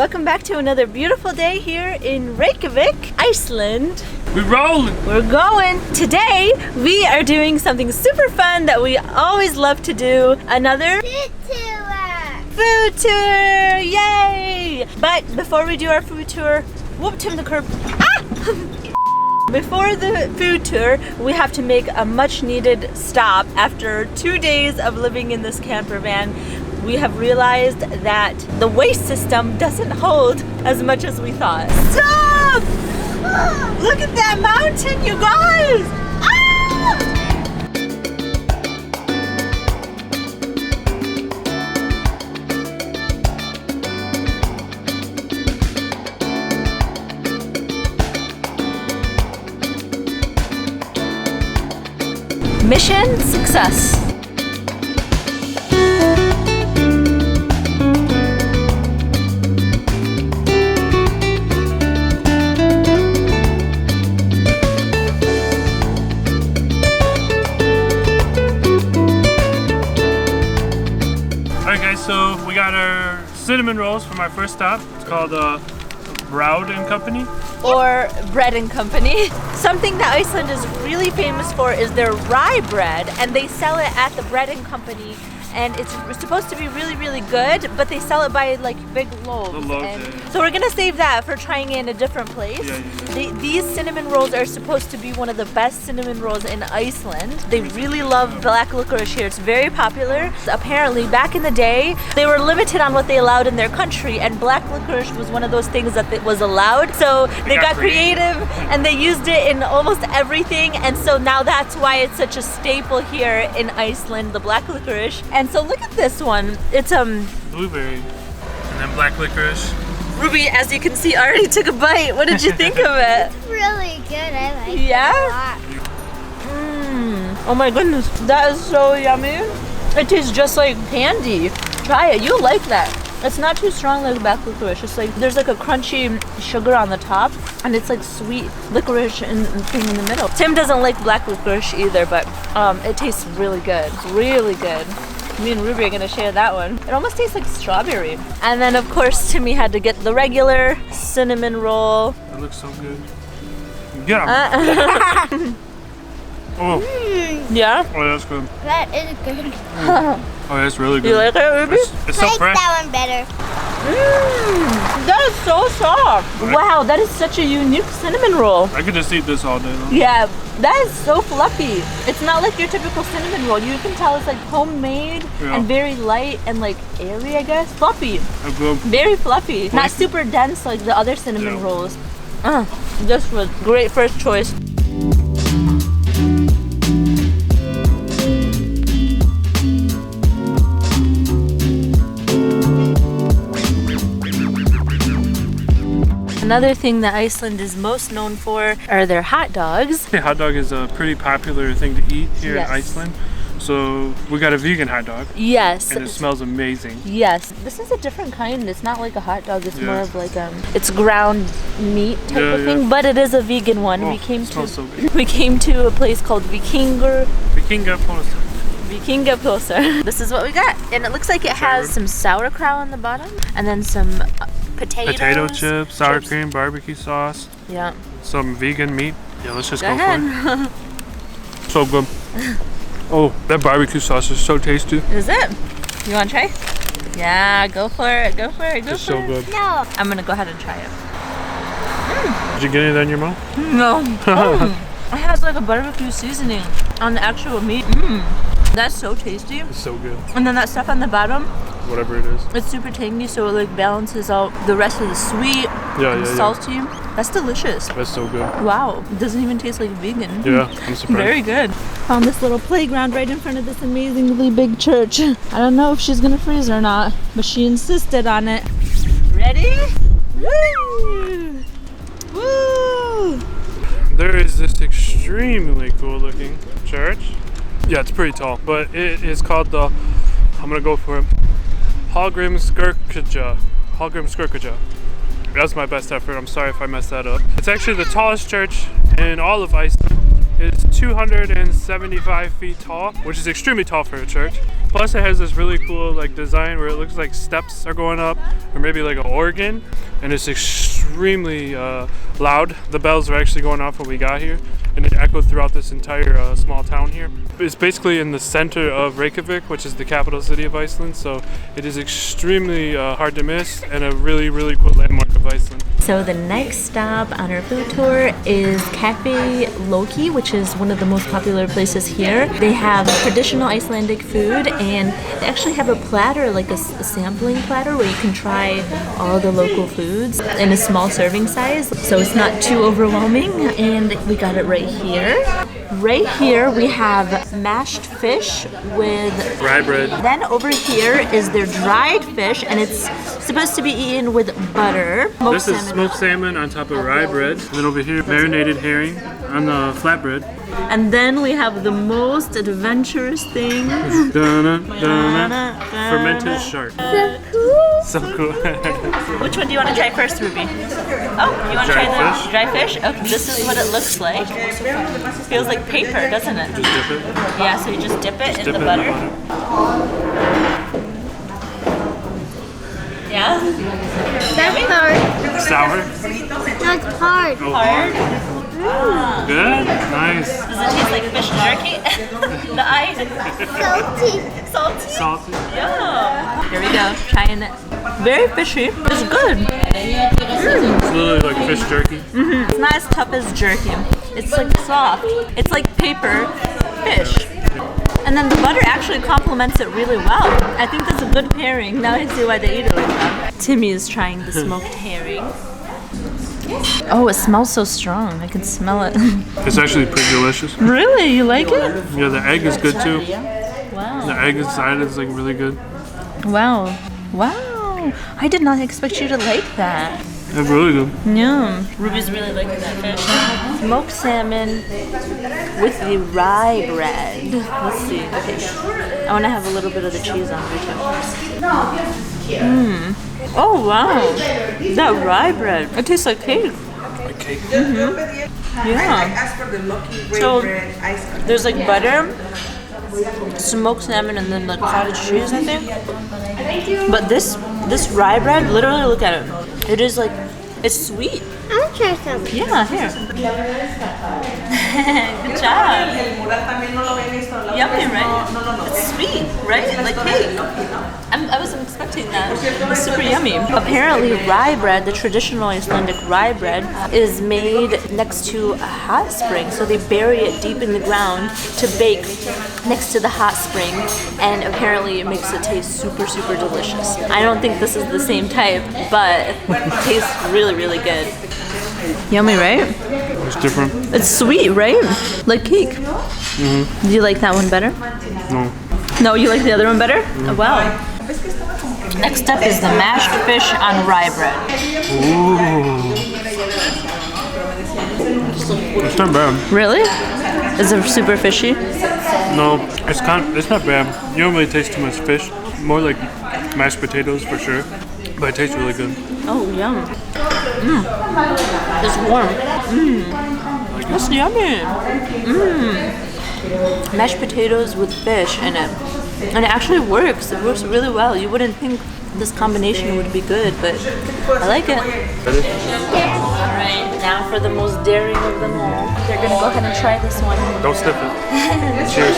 Welcome back to another beautiful day here in Reykjavik, Iceland. We're rolling. We're going. Today we are doing something super fun that we always love to do. Another food tour. Yay! But before we do our food tour, whoop, Tim the curb. Ah! Before the food tour, we have to make a much needed stop. After 2 days of living in this camper van, we have realized that the waste system doesn't hold as much as we thought. Stop! Look at that mountain, you guys! Ah! Mission success. Alright guys, so we got our cinnamon rolls from our first stop. It's called Broud and Company. Or Bread and Company. Something that Iceland is really famous for is their rye bread, and they sell it at the Bread and Company, and it's supposed to be really, really good, but they sell it by like big loaves. So we're gonna save that for trying it in a different place. These cinnamon rolls are supposed to be one of the best cinnamon rolls in Iceland. They really love black licorice here. It's very popular. Apparently, back in the day, they were limited on what they allowed in their country, and black licorice was one of those things that was allowed. So they got creative and they used it in almost everything, and so now that's why it's such a staple here in Iceland, the black licorice. And so look at this one. It's blueberry and then black licorice. Ruby, as you can see, already took a bite. What did you think of it? It's really good. I like it a lot. Oh my goodness, that is so yummy. It tastes just like candy. Try it. You'll like that. It's not too strong like black licorice. It's like there's like a crunchy sugar on the top, and it's like sweet licorice and thing in the middle. Tim doesn't like black licorice either, but it tastes really good. It's really good. Me and Ruby are gonna share that one. It almost tastes like strawberry. And then of course Timmy had to get the regular cinnamon roll. It looks so good. Get 'em. Oh. Yeah? Oh, that's good. That is good. Oh, that's really good. You like it, Ruby? It's I so like fresh. that one better. That is so soft. Wow, that is such a unique cinnamon roll. I could just eat this all day though. Yeah, that is so fluffy. It's not like your typical cinnamon roll. You can tell it's like homemade and very light and like airy, I guess. Fluffy. Very fluffy. Not super dense like the other cinnamon rolls. This was great first choice. Another thing that Iceland is most known for are their hot dogs. Yeah, hot dog is a pretty popular thing to eat here in Iceland. So we got a vegan hot dog. Yes. And it smells amazing. Yes. This is a different kind. It's not like a hot dog. It's more of like it's ground meat type of thing, but it is a vegan one. Oh, we came to so good. We came to a place called Vikingur PYLSUR. This is what we got, and it looks like it has some sauerkraut on the bottom, and then some potatoes. Potato chips, sour cream, barbecue sauce. Yeah. Some vegan meat. Yeah, let's just go for it. So good. Oh, that barbecue sauce is so tasty. Is it? You want to try? Yeah, go for it. Go for it. Go it's for so it. good. No. I'm gonna go ahead and try it. Did you get any in your mouth? No. It has like a barbecue seasoning on the actual meat. That's so tasty. It's so good. And then that stuff on the bottom, whatever it is, it's super tangy, so it like balances out the rest of the sweet and salty. That's delicious. That's so good. Wow, it doesn't even taste like vegan. Yeah, I'm surprised. Very good. Found this little playground right in front of this amazingly big church. I don't know if she's gonna freeze or not, but she insisted on it. Ready? Woo! Woo! There is this extremely cool looking church. Yeah, it's pretty tall, but it is called the, I'm gonna go for it, HÁKARL. That was my best effort. I'm sorry if I messed that up. It's actually the tallest church in all of Iceland. It's 275 feet tall, which is extremely tall for a church. Plus it has this really cool like design where it looks like steps are going up, or maybe like an organ, and it's extremely loud. The bells are actually going off when we got here, and it echoed throughout this entire small town here. It's basically in the center of Reykjavik, which is the capital city of Iceland, so it is extremely hard to miss and a really, really cool landmark of Iceland. So the next stop on our food tour is Cafe Loki, which is one of the most popular places here. They have traditional Icelandic food, and they actually have a platter, like a sampling platter, where you can try all the local foods in a small serving size, so it's not too overwhelming, and we got it right here. Right here we have mashed fish with Rye bread. Then over here is their dried fish, and it's supposed to be eaten with butter. This is smoked salmon on top of rye bread. And then over here, marinated herring on the flatbread. And then we have the most adventurous thing. Fermented shark. So cool. Which one do you want to try first, Ruby? Oh, you want to try the dry fish? Okay, this is what it looks like. Feels like paper, doesn't it? Just dip it. Yeah, so you just dip it in the butter. Yeah? That's hard. Sour. That's hard. Oh, hard. Good. Nice. Does it taste like fish jerky? The eye? Salty. Salty? Salty. Yeah. Here we go. Trying it. Very fishy. It's good. It's literally like fish jerky. It's not as tough as jerky. It's like soft. It's like paper fish. And then the butter actually complements it really well. I think that's a good pairing. Now I see why they eat it like that. Timmy is trying the smoked herring. Oh, it smells so strong. I can smell it. It's actually pretty delicious. Really? You like it? Yeah, the egg is good too. Wow. The egg inside is like really good. Wow. Wow. I did not expect you to like that. It's really good. Yeah. Ruby's really liking that fish. Smoked salmon with the rye bread. Let's see. Okay. I want to have a little bit of the cheese on here too. Mmm. Oh wow. That rye bread. It tastes like cake. Like cake. Yeah. So there's like butter, smoked salmon, and then the cottage cheese, I think. But this rye bread, literally look at it. It is like, it's sweet. I'm gonna try some. Yeah, here. Good job. Yummy, right? It's sweet, right? Like cake. I wasn't expecting that. It's super yummy. Apparently, rye bread, the traditional Icelandic rye bread, is made next to a hot spring. So they bury it deep in the ground to bake next to the hot spring, and apparently it makes it taste super, super delicious. I don't think this is the same type, but it tastes really, really good. Yummy, right? It's different. It's sweet, right? Like cake. Mm-hmm. Do you like that one better? No. No, you like the other one better? Oh, wow. Next up is the mashed fish on rye bread. Ooh. It's not bad. Really? Is it super fishy? No, it's not bad. You don't really taste too much fish. More like mashed potatoes for sure. But it tastes really good. Oh, yum. Mmm. It's warm. Mmm. That's yummy. Mmm. Mashed potatoes with fish in it. And it actually works. It works really well. You wouldn't think this combination would be good, but I like it. Alright, now for the most daring of them all. They're gonna go ahead and try this one. Don't sniff it. Cheers.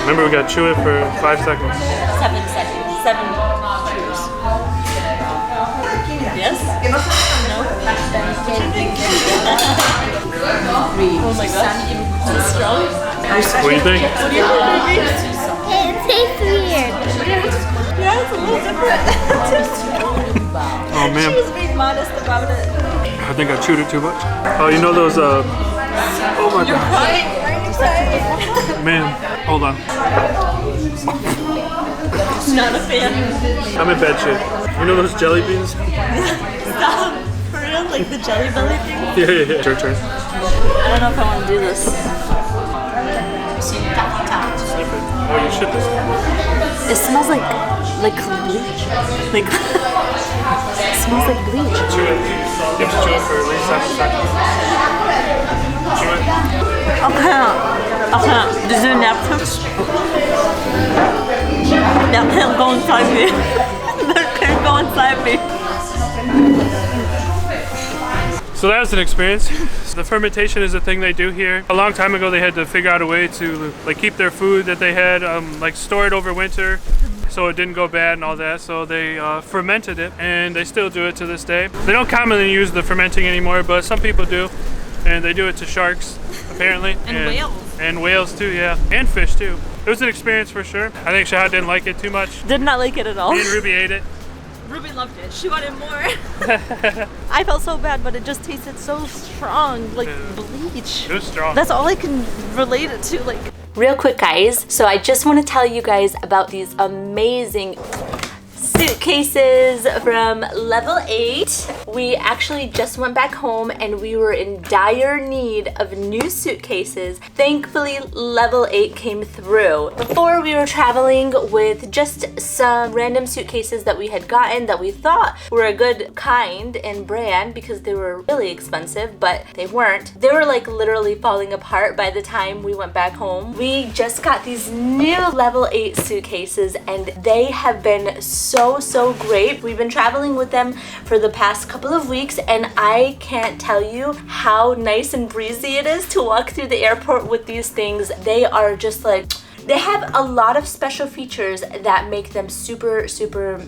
Remember, we gotta chew it for 5 seconds. 7 seconds. 7 cheers. Yes? No? Oh my gosh. Is it strong? What do you think? What do you think? It tastes weird. Yeah, it's a little different. Oh man. She's being modest about it. I think I chewed it too much. Oh, you know those, oh my You're god. crying? Why are you crying? Man, hold on. Not a fan. I'm in bad shape. You know those jelly beans? Stop. For real? Like the jelly belly thing? Yeah. It's your turn. I don't know if I want to do this. Oh, you should listen. It smells like bleach. Like it smells like bleach. Chew it. You have to chew it for at least 7 seconds. Chew it. I can't. Does it napkin? That can't go inside me. That can't go inside me. So that was an experience. The fermentation is a thing they do here. A long time ago they had to figure out a way to like keep their food that they had, like store it over winter so it didn't go bad and all that. So they fermented it, and they still do it to this day. They don't commonly use the fermenting anymore, but some people do. And they do it to sharks, apparently. And whales. And whales too, yeah. And fish too. It was an experience for sure. I think Shahad didn't like it too much. Did not like it at all. Me and Ruby ate it. Ruby loved it. She wanted more. I felt so bad, but it just tasted so strong, like bleach. It was strong. That's all I can relate it to. Like, real quick, guys. So I just want to tell you guys about these amazing suitcases from Level 8. We actually just went back home and we were in dire need of new suitcases. Thankfully, Level 8 came through. Before, we were traveling with just some random suitcases that we had gotten that we thought were a good kind and brand because they were really expensive, but they weren't. They were like literally falling apart by the time we went back home. We just got these new Level 8 suitcases and they have been so great. We've been traveling with them for the past couple of weeks and I can't tell you how nice and breezy it is to walk through the airport with these things. They are just like, they have a lot of special features that make them super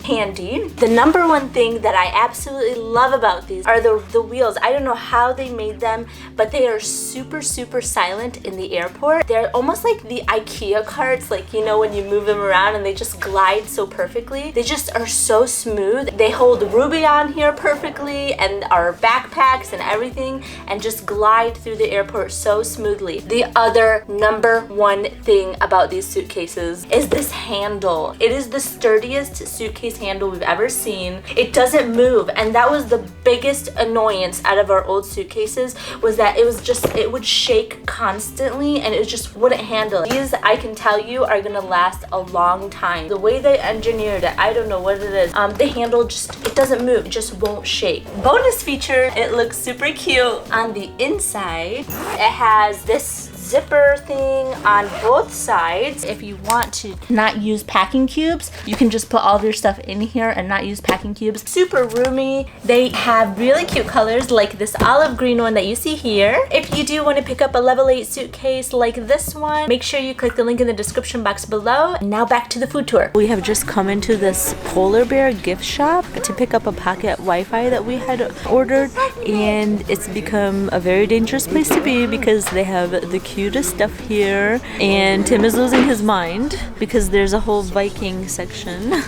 handy. The number one thing that I absolutely love about these are the wheels. I don't know how they made them, but they are super silent in the airport. They're almost like the IKEA carts, like, you know, when you move them around and they just glide so perfectly. They just are so smooth. They hold Ruby on here perfectly and our backpacks and everything and just glide through the airport so smoothly. The other number one thing about these suitcases is this handle. It is the sturdiest suitcase handle we've ever seen. It doesn't move, and that was the biggest annoyance out of our old suitcases, was that it would shake constantly and it just wouldn't handle it. These, I can tell you, are gonna last a long time. The way they engineered it, I don't know what it is. The handle it doesn't move, it just won't shake. Bonus feature, it looks super cute. On the inside, it has this zipper thing on both sides. If you want to not use packing cubes, you can just put all of your stuff in here and not use packing cubes. Super roomy. They have really cute colors like this olive green one that you see here. If you do want to pick up a Level 8 suitcase like this one, make sure you click the link in the description box below. And now back to the food tour. We have just come into this polar bear gift shop to pick up a pocket Wi-Fi that we had ordered, and it's become a very dangerous place to be because they have the cutest stuff here, and Tim is losing his mind because there's a whole Viking section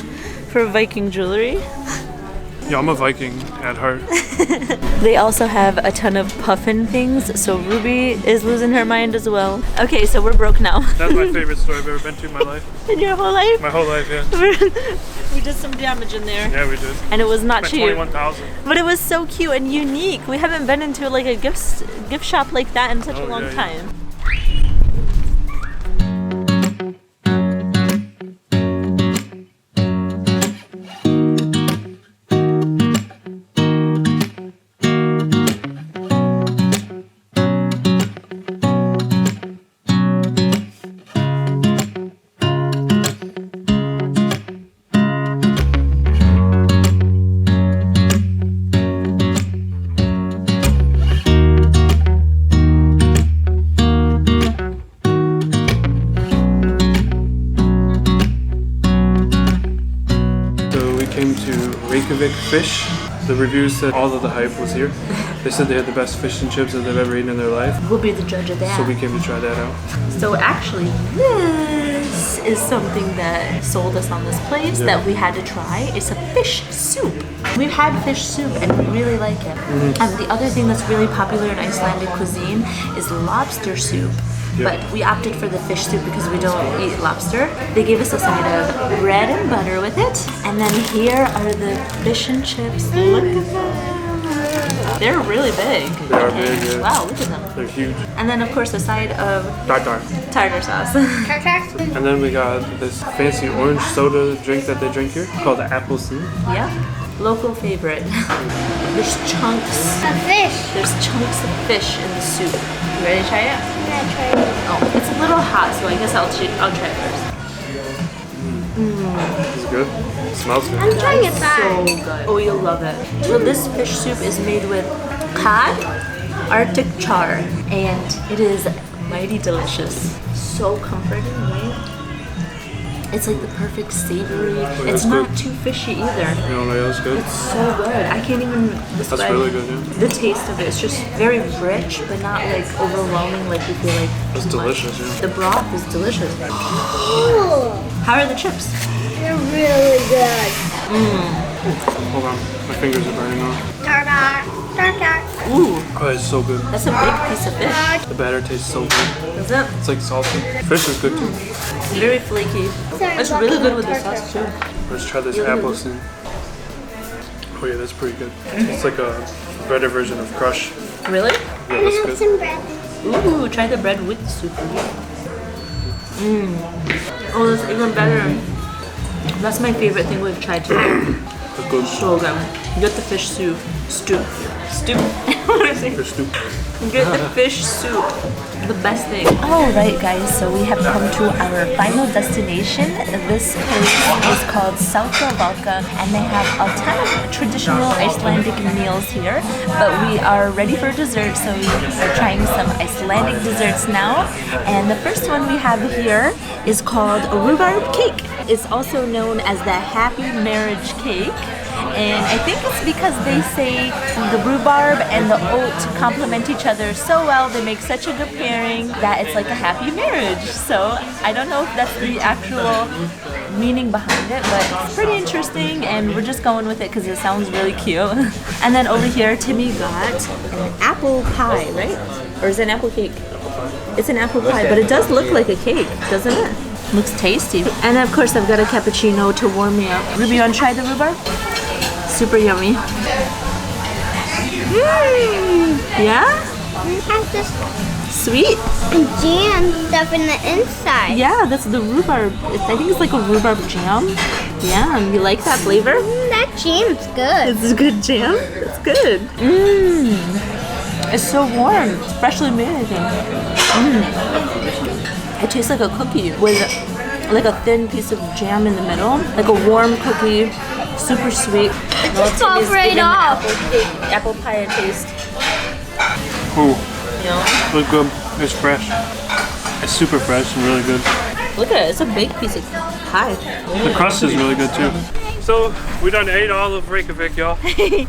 for Viking jewelry. Yeah, I'm a Viking at heart. They also have a ton of puffin things, so Ruby is losing her mind as well. Okay, so we're broke now. That's my favorite store I've ever been to in my life. In your whole life? My whole life, yeah. We did some damage in there. Yeah, we did. And it was not cheap. 21,000. But it was so cute and unique. We haven't been into like a gift shop like that in such a long time. Reykjavik Fish. The reviews said all of the hype was here. They said they had the best fish and chips that they've ever eaten in their life. We'll be the judge of that. So we came to try that out. So actually, this is something that sold us on this place that we had to try. It's a fish soup. We've had fish soup and we really like it. And the other thing that's really popular in Icelandic cuisine is lobster soup. But we opted for the fish soup because we don't eat lobster. They gave us a side of bread and butter with it. And then here are the fish and chips. Look at them. They're really big. They are big, yeah. Wow, look at them. They're huge. And then of course a side of tartar sauce. And then we got this fancy orange soda drink that they drink here called the APPELSÍN. Yeah. Local favorite. There's chunks. A fish. There's chunks of fish in the soup. You ready to try it? I'm gonna try it. Oh, it's a little hot, so I guess I'll try it first. It's good. It smells good. I'm trying it So first. good. Oh, you'll love it. So this fish soup is made with cod, Arctic char, and it is mighty delicious. So comforting, right? It's like the perfect savory. It's that's not good. too fishy either. You know, like, that's good. It's so good. I can't even describe That's really good, yeah. the taste of it. It's just very rich, but not like overwhelming like you feel like It's too much. delicious, yeah. The broth is delicious. Ooh, How are the chips? they're really good. Hold on, my fingers are burning now. Tartar, tartar. Ooh, Oh, it's so good. that's a big piece of fish. The batter tastes so good. Is it? It's like salty. Fish is good too. Very flaky. It's really good with the sauce too. Let's try this APPELSÍN. Oh yeah, that's pretty good. It's like a better version of Crush. Really? Yeah, I that's have good. some bread. Ooh, try the bread with the soup. Oh, that's even better. That's my favorite thing we've tried today. That's good. So good. You get the fish soup. Stew. What am I saying? Fish soup. You get the fish soup. The best thing. Alright guys, so we have come to our final destination. This place is called Valka, and they have a ton of traditional Icelandic meals here. But we are ready for dessert, so we are trying some Icelandic desserts now. And the first one we have here is called a rhubarb cake. It's also known as the happy marriage cake. And I think it's because they say the rhubarb and the oat complement each other so well, they make such a good pairing that it's like a happy marriage. So I don't know if that's the actual meaning behind it, but it's pretty interesting and we're just going with it because it sounds really cute. And then over here, Timmy got an apple pie, right? Or is it an apple cake? It's an apple pie, but it does look like a cake, doesn't it? Looks tasty. And of course I've got a cappuccino to warm me up. Ruby, you want to try the rhubarb? Super yummy. Yeah? It has this Sweet. jam stuff in the inside. Yeah, that's the rhubarb. I think it's like a rhubarb jam. Yeah, you like that flavor? That jam's good. It's a good jam. It's good. It's so warm. It's freshly made, I think. It tastes like a cookie with like a thin piece of jam in the middle. Like a warm cookie. Super sweet. It just falls right off. Apple pie taste. Ooh, You know? looks good. It's fresh. It's super fresh and really good. Look at it. It's a big piece of pie. The crust is really good too. So we done ate all of Reykjavik, y'all. It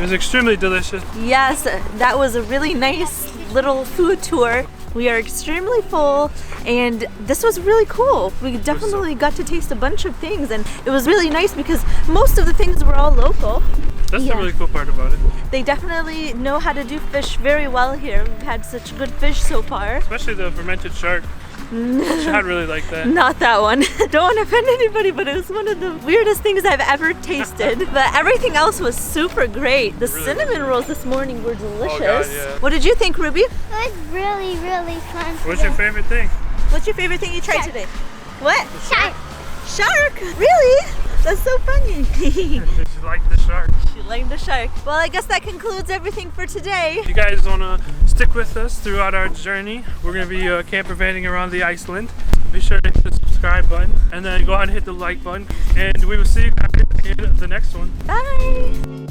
was extremely delicious. Yes, that was a really nice little food tour. We are extremely full and this was really cool. We definitely got to taste a bunch of things and it was really nice because most of the things were all local. That's Yeah. the really cool part about it. They definitely know how to do fish very well here. We've had such good fish so far. Especially the fermented shark. Chad really liked that. Not that one. Don't want to offend anybody, but it was one of the weirdest things I've ever tasted. But everything else was super great. The cinnamon rolls this morning were delicious. God, yeah. What did you think, Ruby? It was really, really fun. What's your favorite thing? What's your favorite thing you tried Shark. today? What? Shark. Shark? Really? That's so funny. She liked the shark. She liked the shark. Well, I guess that concludes everything for today. If you guys want to stick with us throughout our journey, we're going to be camper vanning around the Iceland. Be sure to hit the subscribe button and then go ahead and hit the like button. And we will see you guys in the next one. Bye.